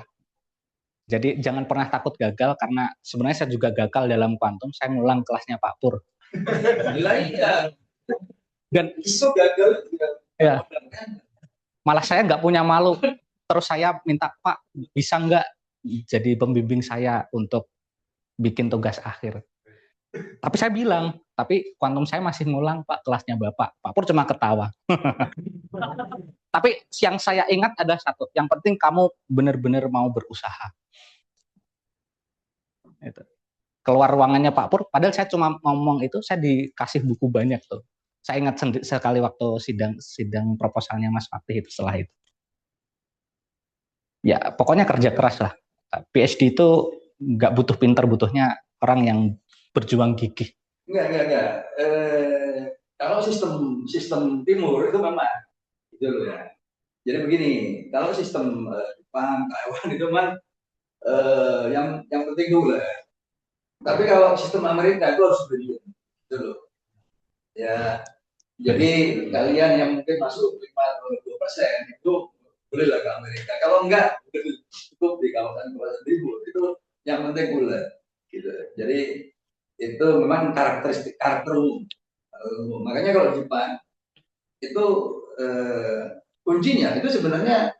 Jadi jangan pernah takut gagal karena sebenarnya saya juga gagal dalam kuantum. Saya ngulang kelasnya Pak Pur. Iya. Dan Itu gagal juga. ya, malah saya nggak punya malu. Terus saya minta Pak bisa nggak jadi pembimbing saya untuk bikin tugas akhir. Tapi saya bilang, tapi kuantum saya masih ngulang Pak kelasnya Bapak. Pak Pur cuma ketawa. Tapi yang saya ingat ada satu, yang penting kamu benar-benar mau berusaha. Itu. Keluar ruangannya Pak Pur, padahal saya cuma ngomong itu, saya dikasih buku banyak tuh. Saya ingat sekali waktu sidang proposalnya Mas Fatih itu setelah itu. Ya pokoknya kerja keras lah. PhD itu nggak butuh pinter, butuhnya orang yang berjuang gigih. Enggak. Kalau sistem timur itu memang gitu loh ya. Jadi begini, kalau sistem Jepang, Taiwan itu memang yang penting dulu lah. Tapi kalau sistem Amerika itu harus berdiri, gitu loh. Ya, jadi kalian yang mungkin masuk 5-20% itu bolehlah ke Amerika. Kalau enggak, cukup di kawasan timur itu yang penting boleh. Gitu. Jadi itu memang karakter umum. Makanya kalau Jepang itu kuncinya itu sebenarnya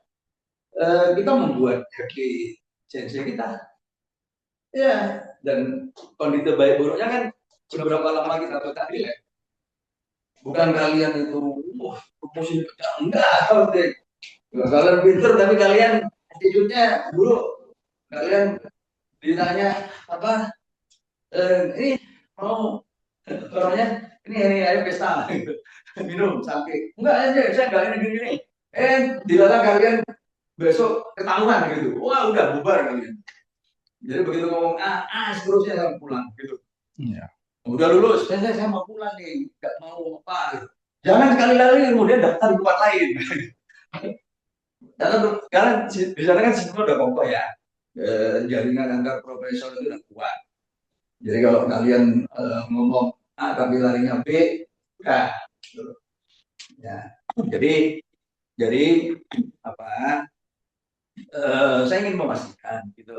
kita membuat happy sensei kita. Ya, dan kondisi baik buruknya kan seberapa lama kita bertanding ya. Bukan kalian itu, promosi enggak, kalian pinter tapi kalian attitude-nya buruk. Kalian ditanya apa? Ini mau orangnya ini ayo pesta minum sampai enggak aja saya enggak ini gini. Dilarang kalian besok ketahuan gitu. Wah udah bubar kalian. Jadi begitu ngomong seterusnya saya pulang gitu. Iya. Udah lulus, saya mau pulang nih, nggak mau apa. Gitu. Jangan sekali-kali kemudian daftar di tempat lain. Karena di sana kan sistemnya udah kokoh ya, jaringan antar profesor itu udah kuat. Jadi kalau kalian ngomong A tapi larinya B, ya. Ya. Jadi apa? Saya ingin memastikan gitu.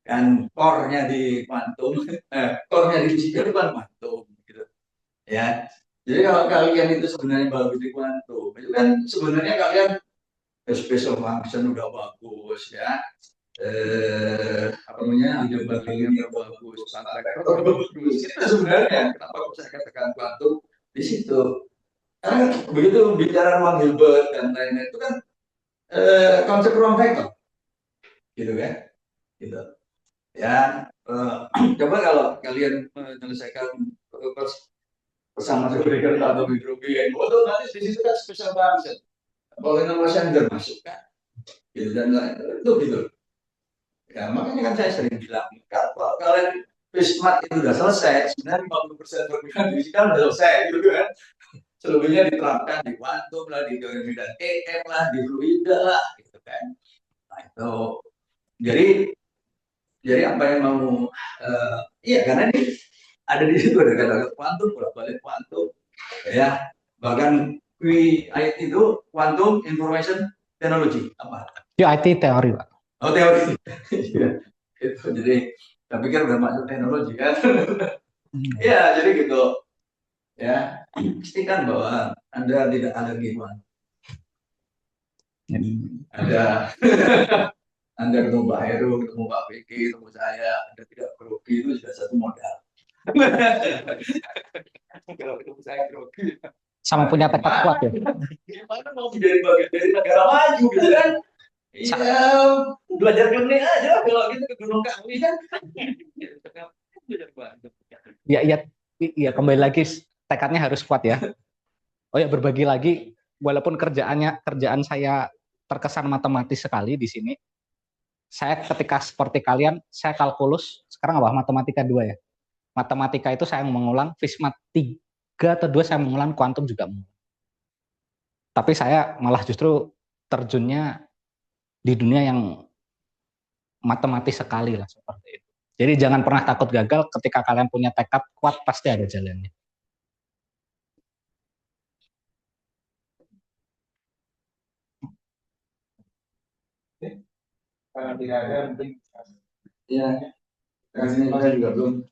Kan core-nya di kuantum, core-nya di fisika itu kan kuantum, gitu. Ya. Jadi kalau kalian itu sebenarnya bagus di kuantum, itu kan sebenarnya kalian special function udah bagus ya. Apa namanya? Algebrainya bagus, tata bagus. Itu sebenarnya kenapa saya katakan kuantum di situ. Karena begitu bicara ruang Hilbert dan lain-lain itu kan konsep ruang vektor, gitu kan? Gitu. Ya, coba kalau kalian menyelesaikan bersama dengan atau hidrogen, nanti di situ kan special function. Polynomial masuk kan, gitu dan itu gitu. Ya makanya kan saya sering bilang, kalau kalian Prismat itu udah selesai, sebenarnya 50% perkuliahan fisika udah selesai, gitu kan. Selebihnya diterapkan di kuantum lah, di teori medan EM lah, di fluida lah, gitu kan. Nah itu, jadi apa yang mau iya karena ini ada di situ ada kata kuantum bolak-balik kuantum ya bahkan QIT itu quantum information technology apa QIT teori Pak. oh teori ya itu jadi saya pikir udah masuk teknologi kan ya jadi gitu ya pastikan bahwa Anda tidak alergi kuantum ada Anda ketemu Pak Heru, ketemu Pak Vicky, ketemu saya, Anda tidak grogi itu sudah satu modal. Kalau ketemu saya grogi, sama punya tekad kuat ya. Gimana mau menjadi bagian dari negara maju gitu kan? Iya, belajar kementerian aja lah kalau gitu ke Gunung Kawi kan. Belajar Bandung. Ya, iya, iya kembali lagi tekadnya harus kuat ya. Oh ya, berbagi lagi, walaupun kerjaan saya terkesan matematis sekali di sini, saya ketika seperti kalian, saya kalkulus, sekarang apa? Matematika 2 ya. Matematika itu saya mengulang, Fismat 3 atau 2 saya mengulang, kuantum juga mengulang. Tapi saya malah justru terjunnya di dunia yang matematis sekali lah seperti itu. Jadi jangan pernah takut gagal, ketika kalian punya tekad kuat pasti ada jalannya. Kalau tidak ada mungkin ya, kasih juga belum